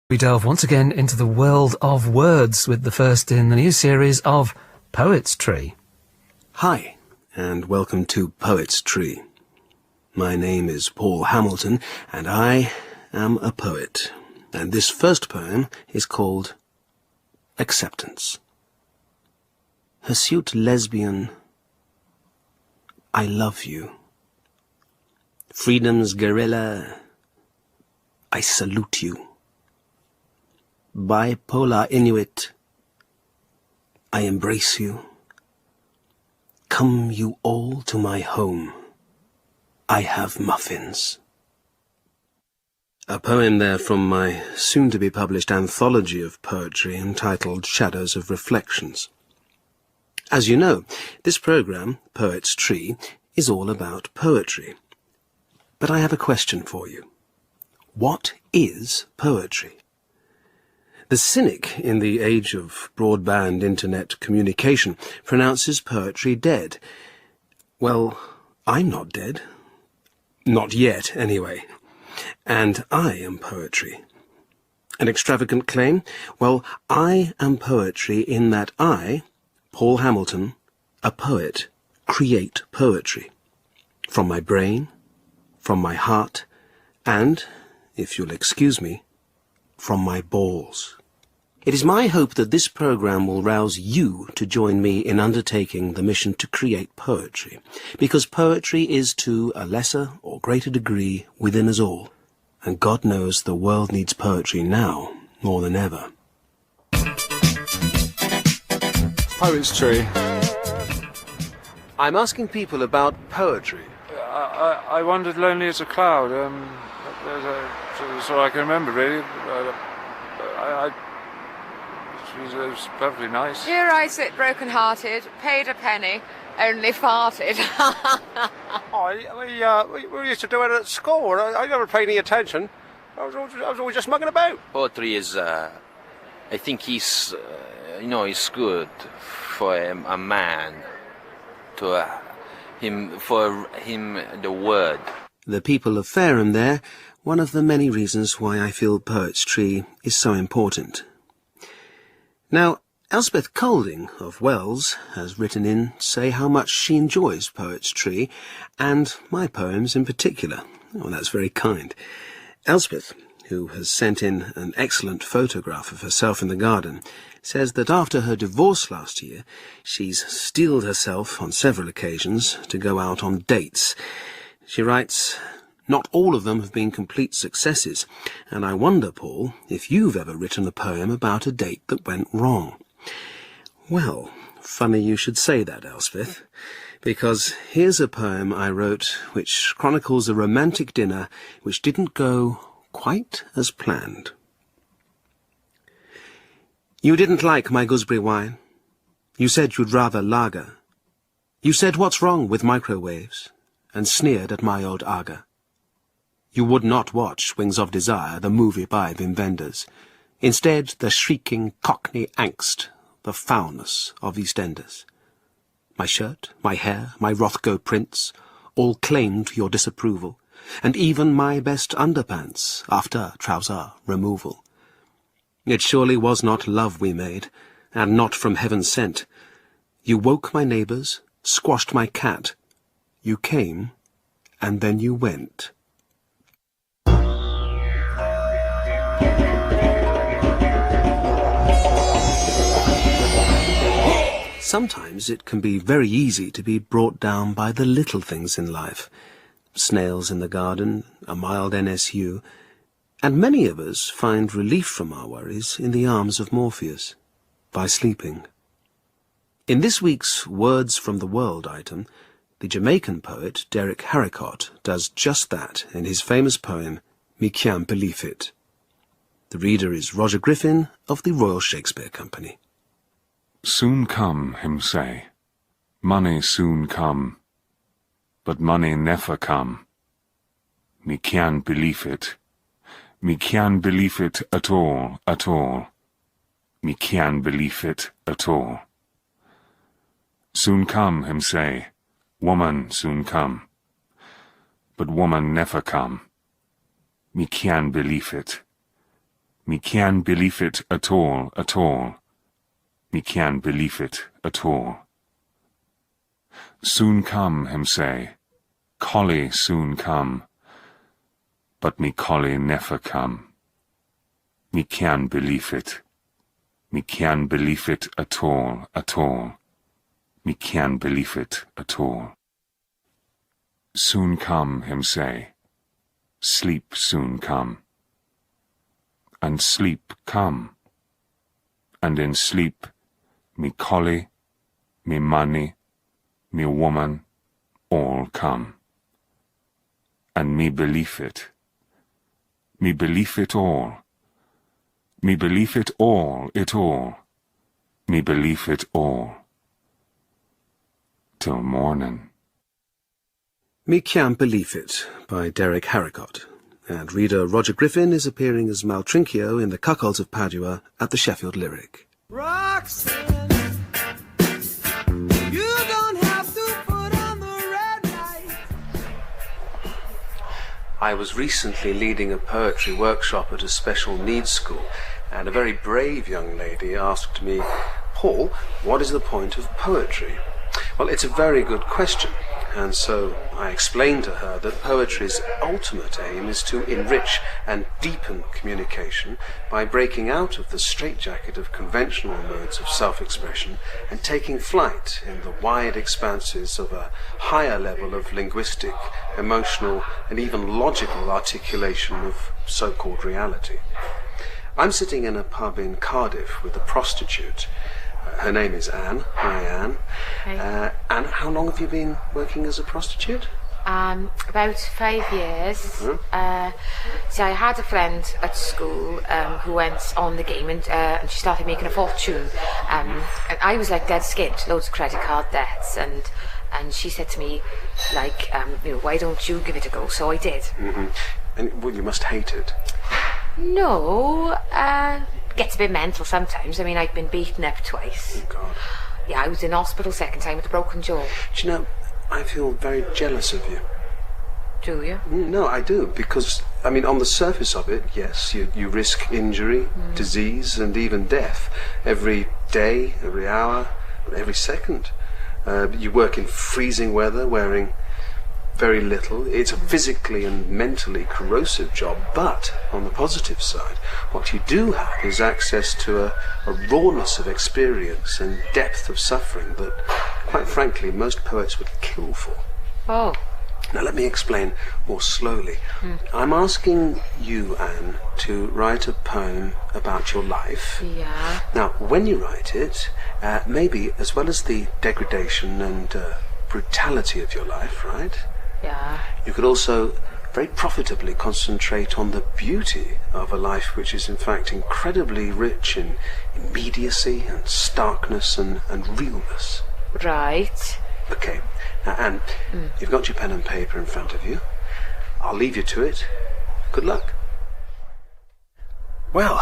We delve once again into the world of words with the first in the new series of Poet's Tree. Hi, and welcome to Poet's Tree. My name is Paul Hamilton, and I am a poet. And this first poem is called Acceptance. Hirsute lesbian, I love you. Freedom's guerrilla, I salute you. Bipolar Inuit, I embrace you. Come you all to my home, I have muffins. A poem there from my soon-to-be-published anthology of poetry entitled Shadows of Reflections. As you know, this programme, Poet's Tree, is all about poetry. But I have a question for you. What is poetry? The cynic in the age of broadband internet communication pronounces poetry dead. Well, I'm not dead. Not yet, anyway. And I am poetry. An extravagant claim? Well, I am poetry in that I, Paul Hamilton, a poet, create poetry. From my brain, from my heart, and, if you'll excuse me, from my balls. It is my hope that this programme will rouse you to join me in undertaking the mission to create poetry, because poetry is to a lesser or greater degree within us all, and God knows the world needs poetry now more than ever. Poet's Tree. I'm asking people about poetry. I wandered lonely as a cloud. That's all I can remember, really. It was perfectly nice. Here I sit broken-hearted, paid a penny, only farted. We used to do it at school. I never paid any attention. I was always just mucking about. Poetry is, I think he's, it's good for a man, for him, the word. The people of Fareham there, one of the many reasons why I feel Poet's Tree is so important. Now, Elspeth Colding of Wells has written in to say how much she enjoys Poet's Tree, and my poems in particular. Oh, that's very kind. Elspeth, who has sent in an excellent photograph of herself in the garden, says that after her divorce last year, she's steeled herself on several occasions to go out on dates. She writes, "Not all of them have been complete successes, and I wonder, Paul, if you've ever written a poem about a date that went wrong." Well, funny you should say that, Elspeth, because here's a poem I wrote which chronicles a romantic dinner which didn't go quite as planned. You didn't like my gooseberry wine. You said you'd rather lager. You said what's wrong with microwaves, and sneered at my old Aga. You would not watch Wings of Desire, the movie by Wim Wenders. Instead, the shrieking Cockney angst, the foulness of EastEnders. My shirt, my hair, my Rothko prints, all claimed your disapproval, and even my best underpants after trouser removal. It surely was not love we made, and not from heaven sent. You woke my neighbours, squashed my cat. You came, and then you went. Sometimes it can be very easy to be brought down by the little things in life. Snails in the garden, a mild NSU, and many of us find relief from our worries in the arms of Morpheus, by sleeping. In this week's Words from the World item, the Jamaican poet Derek Harricot does just that in his famous poem, Me Can't Believe It. The reader is Roger Griffin of the Royal Shakespeare Company. Soon come, him say, money soon come, but money never come. Me can't believe it. Me can't believe it at all, at all. Me can't believe it at all. Soon come, him say, woman soon come, but woman never come. Me can't believe it. Me can't believe it at all, at all. Me can't believe it at all. Soon come, him say, Collie soon come. But me collie never come. Me can't believe it. Me can't believe it at all, at all. Me can't believe it at all. Soon come, him say, sleep soon come. And sleep come. And in sleep, me collie, me money, me woman, all come. And me believe it. Me believe it all. Me believe it all, it all. Me believe it all. Till morning. Me Can't Believe It by Derek Harricot. And reader Roger Griffin is appearing as Maltrinchio in The Cuckolds of Padua at the Sheffield Lyric. Roxanne, you don't have to put on the red light. I was recently leading a poetry workshop at a special needs school, and a very brave young lady asked me, Paul, what is the point of poetry? Well, it's a very good question, and so I explained to her that poetry's ultimate aim is to enrich and deepen communication by breaking out of the straitjacket of conventional modes of self-expression and taking flight in the wide expanses of a higher level of linguistic, emotional, and even logical articulation of so-called reality. I'm sitting in a pub in Cardiff with a prostitute. Her name is Anne. Hi, Anne. Hi. Anne, how long have you been working as a prostitute? About 5 years. Mm-hmm. So I had a friend at school who went on the game and she started making a fortune. And I was like dead skint, loads of credit card debts, and she said to me, like, why don't you give it a go? So I did. Mm-hmm. And well, you must hate it. No, gets a bit mental sometimes. I mean, I've been beaten up twice. Oh, God. Yeah, I was in hospital second time with a broken jaw. Do you know, I feel very jealous of you. Do you? No, I do, because, I mean, on the surface of it, yes, you risk injury, disease, and even death every day, every hour, every second. You work in freezing weather, wearing very little. It's a physically and mentally corrosive job, but on the positive side, what you do have is access to a rawness of experience and depth of suffering that, quite frankly, most poets would kill for. Oh. Now let me explain more slowly. I'm asking you, Anne, to write a poem about your life. Yeah. Now, when you write it, maybe as well as the degradation and brutality of your life, right? Yeah. You could also very profitably concentrate on the beauty of a life which is in fact incredibly rich in immediacy and starkness and realness. Right. Okay. Now, Anne, you've got your pen and paper in front of you. I'll leave you to it. Good luck. Well,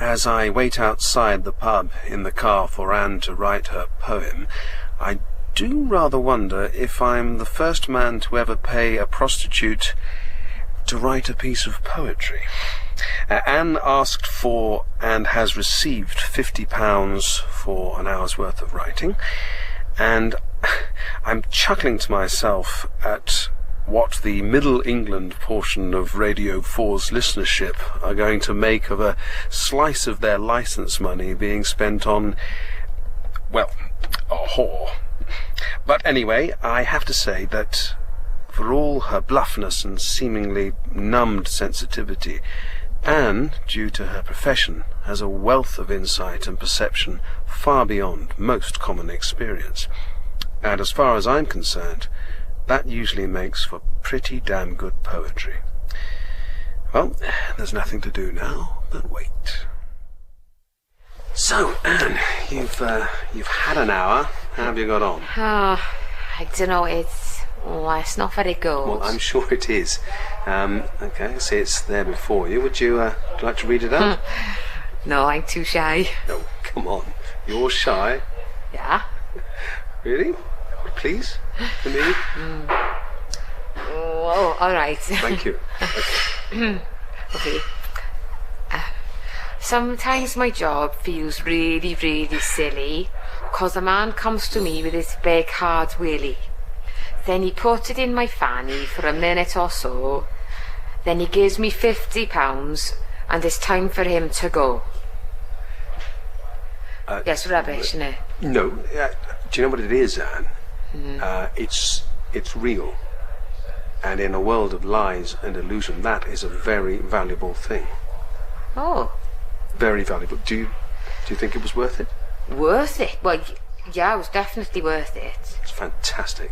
as I wait outside the pub in the car for Anne to write her poem, I do rather wonder if I'm the first man to ever pay a prostitute to write a piece of poetry. Anne asked for and has received £50 for an hour's worth of writing, and I'm chuckling to myself at what the Middle England portion of Radio 4's listenership are going to make of a slice of their licence money being spent on, well, a whore. But anyway, I have to say that for all her bluffness and seemingly numbed sensitivity, Anne, due to her profession, has a wealth of insight and perception far beyond most common experience. And as far as I'm concerned, that usually makes for pretty damn good poetry. Well, there's nothing to do now but wait. So, Anne, you've had an hour. How have you got on? I don't know, it's not very good. Well, I'm sure it is. Okay, I see it's there before you. Would you like to read it out? No, I'm too shy. No, come on. You're shy. Yeah? Really? Please? For me? Oh, all right. Thank you. Okay. Sometimes my job feels really, really silly, 'cause a man comes to me with his big hard willy. Then he puts it in my fanny for a minute or so. Then he gives me £50 and it's time for him to go. Yes, rubbish, isn't it? No, do you know what it is, Anne? It's real. And in a world of lies and illusion, that is a very valuable thing. Oh. Very valuable. Do you think it was worth it? Worth it? Well, yeah, it was definitely worth it. It's fantastic.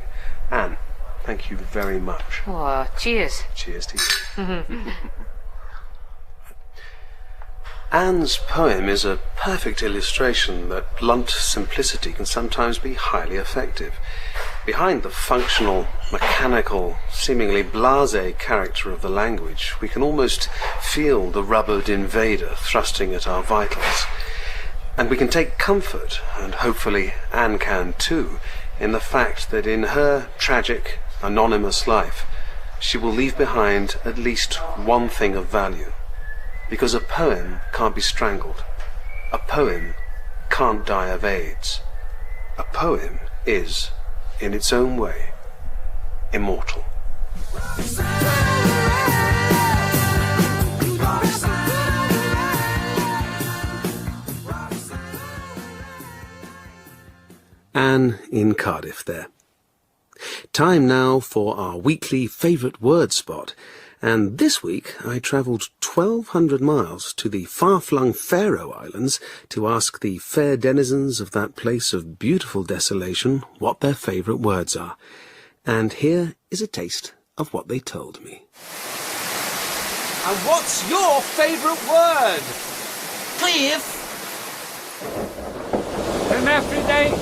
Anne, thank you very much. Oh, cheers. Cheers to you. Anne's poem is a perfect illustration that blunt simplicity can sometimes be highly effective. Behind the functional, mechanical, seemingly blasé character of the language, we can almost feel the rubbered invader thrusting at our vitals. And we can take comfort, and hopefully Anne can too, in the fact that in her tragic, anonymous life, she will leave behind at least one thing of value. Because a poem can't be strangled. A poem can't die of AIDS. A poem is, in its own way, immortal. Anne in Cardiff there. Time now for our weekly favourite word spot. And this week I travelled 1,200 miles to the far-flung Faroe Islands to ask the fair denizens of that place of beautiful desolation what their favourite words are. And here is a taste of what they told me. And what's your favourite word? Cliff? Hermaphrodite.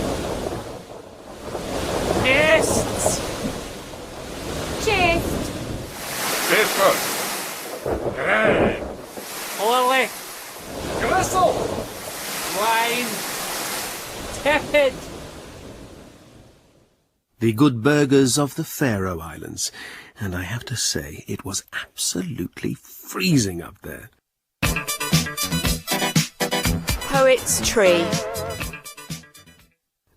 Nests. Chest. Lily. Gristle? Wine. Tepid. The good burgers of the Faroe Islands. And I have to say, it was absolutely freezing up there. Poet's Tree.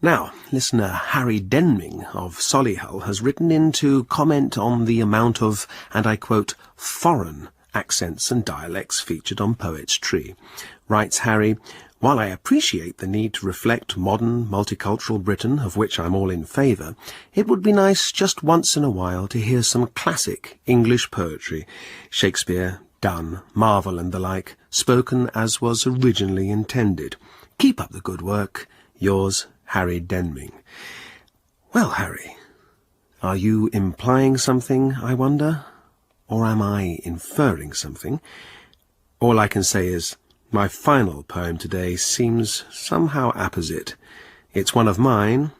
Now, listener Harry Denming of Solihull has written in to comment on the amount of, and I quote, foreign accents and dialects featured on Poet's Tree. Writes Harry, while I appreciate the need to reflect modern, multicultural Britain, of which I'm all in favour, it would be nice just once in a while to hear some classic English poetry, Shakespeare, Donne, Marvell and the like, spoken as was originally intended. Keep up the good work. Yours, Harry Denming. Well, Harry, are you implying something, I wonder? Or am I inferring something? All I can say is, my final poem today seems somehow apposite. It's one of mine,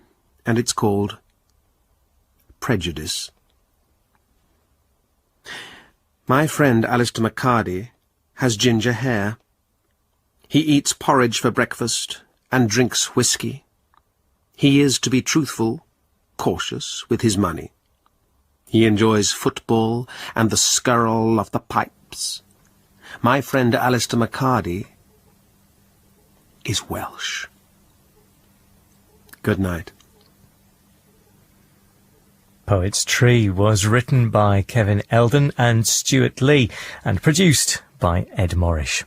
and it's called Prejudice. My friend Alistair McCarty has ginger hair. He eats porridge for breakfast and drinks whiskey. He is, to be truthful, cautious with his money. He enjoys football and the skirl of the pipes. My friend Alistair McCarty is Welsh. Good night. Poet's Tree was written by Kevin Eldon and Stewart Lee and produced by Ed Morrish.